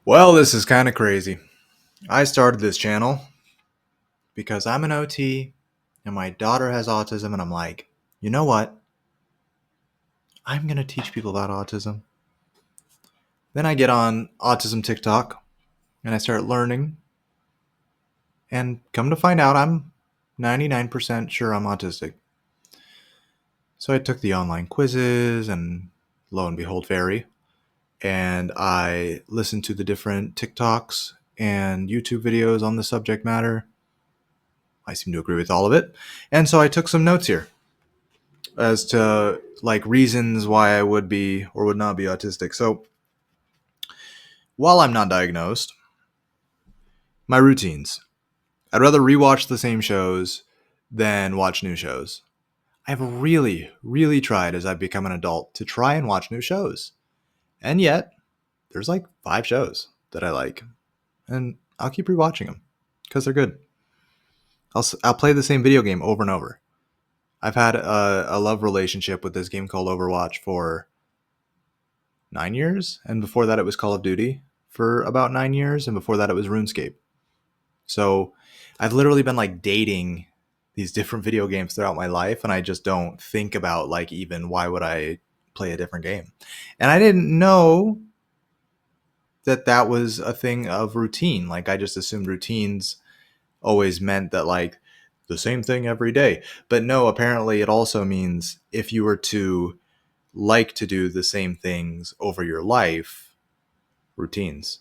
Well, this is kind of crazy. I started this channel because I'm an OT and my daughter has autism, and I'm like, you know what? I'm going to teach people about autism. Then I get on autism TikTok and I start learning, and come to find out, I'm 99% sure I'm autistic. So I took the online quizzes, and lo and behold, very. And I listened to the different TikToks and YouTube videos on the subject matter. I seem to agree with all of it. And so I took some notes here as to like reasons why I would be or would not be autistic. So while I'm not diagnosed, my routines. I'd rather rewatch the same shows than watch new shows. I've really, really tried as I've become an adult to try and watch new shows. And yet, there's like 5 shows that I like. And I'll keep rewatching them because they're good. I'll play the same video game over and over. I've had a love relationship with this game called Overwatch for 9 years, and before that it was Call of Duty for about 9 years, and before that it was RuneScape. So I've literally been like dating these different video games throughout my life, and I just don't think about like even why would I play a different game. And I didn't know that that was a thing of routine. Like I just assumed routines always meant that like the same thing every day. But no, apparently it also means if you were to like to do the same things over your life, routines.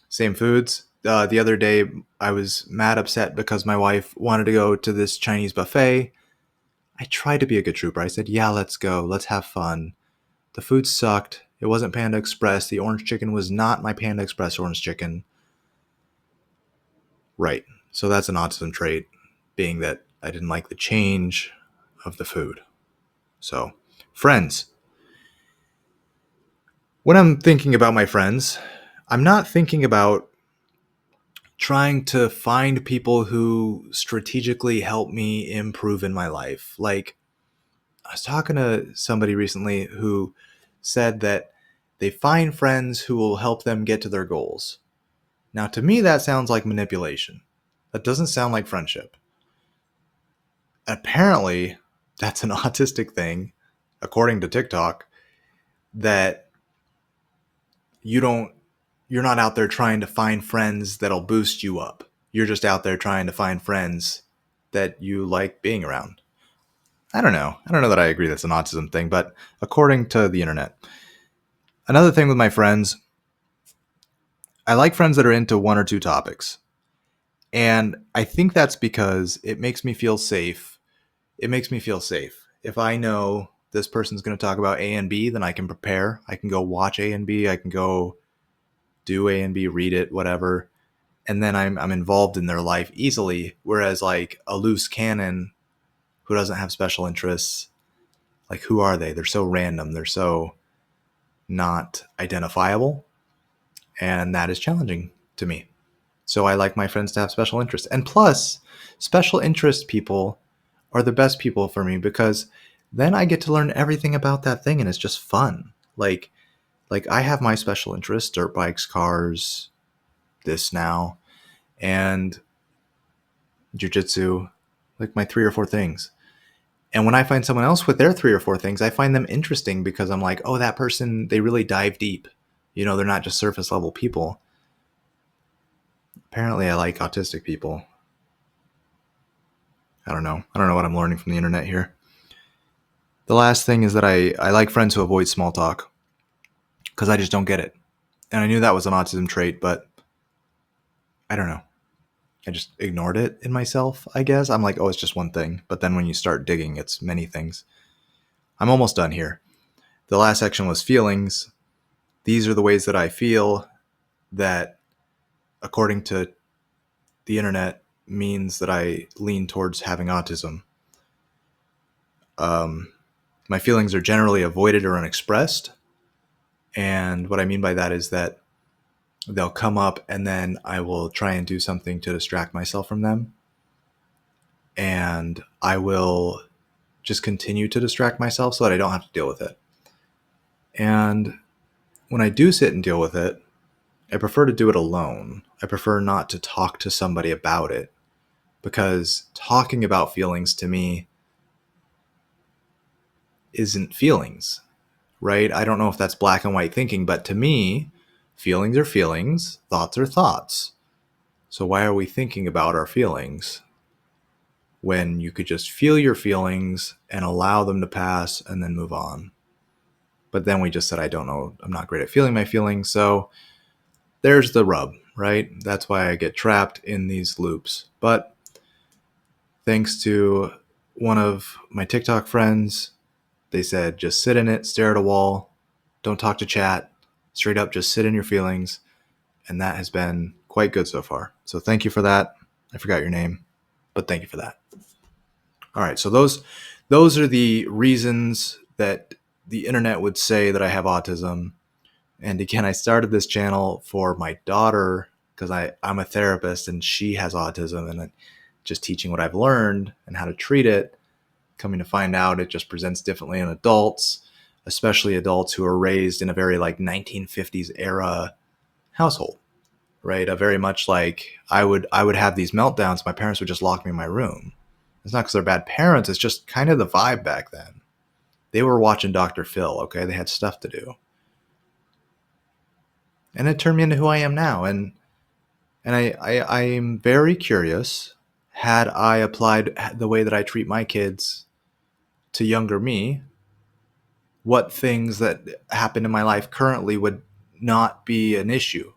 Same foods. The other day, I was mad upset because my wife wanted to go to this Chinese buffet. I tried to be a good trooper. I said, yeah, let's go. Let's have fun. The food sucked. It wasn't Panda Express. The orange chicken was not my Panda Express orange chicken. Right. So that's an autism trait, being that I didn't like the change of the food. So, friends. When I'm thinking about my friends, I'm not thinking about trying to find people who strategically help me improve in my life. Like, I was talking to somebody recently who said that they find friends who will help them get to their goals. Now, to me, that sounds like manipulation. That doesn't sound like friendship. Apparently, that's an autistic thing, according to TikTok, that you don't you're not out there trying to find friends that'll boost you up. You're just out there trying to find friends that you like being around. I don't know. I don't know that I agree that's an autism thing, but according to the internet. Another thing with my friends, I like friends that are into one or two topics. And I think that's because it makes me feel safe. It makes me feel safe. If I know this person's going to talk about A and B, then I can prepare. I can go watch A and B. I can go do A and B, read it, whatever. And then I'm involved in their life easily. Whereas like a loose cannon who doesn't have special interests, like who are they? They're so random. They're so not identifiable. And that is challenging to me. So I like my friends to have special interests. And plus, special interest people are the best people for me because then I get to learn everything about that thing and it's just fun. Like I have my special interests, dirt bikes, cars, this now, and jujitsu, like my 3 or 4 things. And when I find someone else with their 3 or 4 things, I find them interesting because I'm like, oh, that person, they really dive deep. You know, they're not just surface level people. Apparently, I like autistic people. I don't know. I don't know what I'm learning from the internet here. The last thing is that I like friends who avoid small talk because I just don't get it. And I knew that was an autism trait, but I don't know. I just ignored it in myself, I guess. I'm like, oh, it's just one thing. But then when you start digging, it's many things. I'm almost done here. The last section was feelings. These are the ways that I feel that, according to the internet, means that I lean towards having autism. My feelings are generally avoided or unexpressed. And what I mean by that is that they'll come up and then I will try and do something to distract myself from them. And I will just continue to distract myself so that I don't have to deal with it. And when I do sit and deal with it, I prefer to do it alone. I prefer not to talk to somebody about it, because talking about feelings to me isn't feelings, right? I don't know if that's black and white thinking, but to me, feelings are feelings, thoughts are thoughts. So why are we thinking about our feelings when you could just feel your feelings and allow them to pass and then move on? But then we just said, I don't know, I'm not great at feeling my feelings. So there's the rub, right? That's why I get trapped in these loops. But thanks to one of my TikTok friends, they said, just sit in it, stare at a wall, don't talk to chat, straight up, just sit in your feelings. And that has been quite good so far. So thank you for that. I forgot your name, but thank you for that. All right. So those are the reasons that the internet would say that I have autism. And again, I started this channel for my daughter because I'm a therapist and she has autism, and just teaching what I've learned and how to treat it. Coming to find out, it just presents differently in adults, especially adults who are raised in a very like 1950s era household, right? A very much like I would have these meltdowns. My parents would just lock me in my room. It's not because they're bad parents. It's just kind of the vibe back then. They were watching Dr. Phil. Okay, they had stuff to do, and it turned me into who I am now. And I am very curious. Had I applied the way that I treat my kids to younger me, what things that happen in my life currently would not be an issue?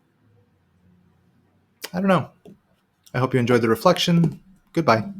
I don't know. I hope you enjoyed the reflection. Goodbye.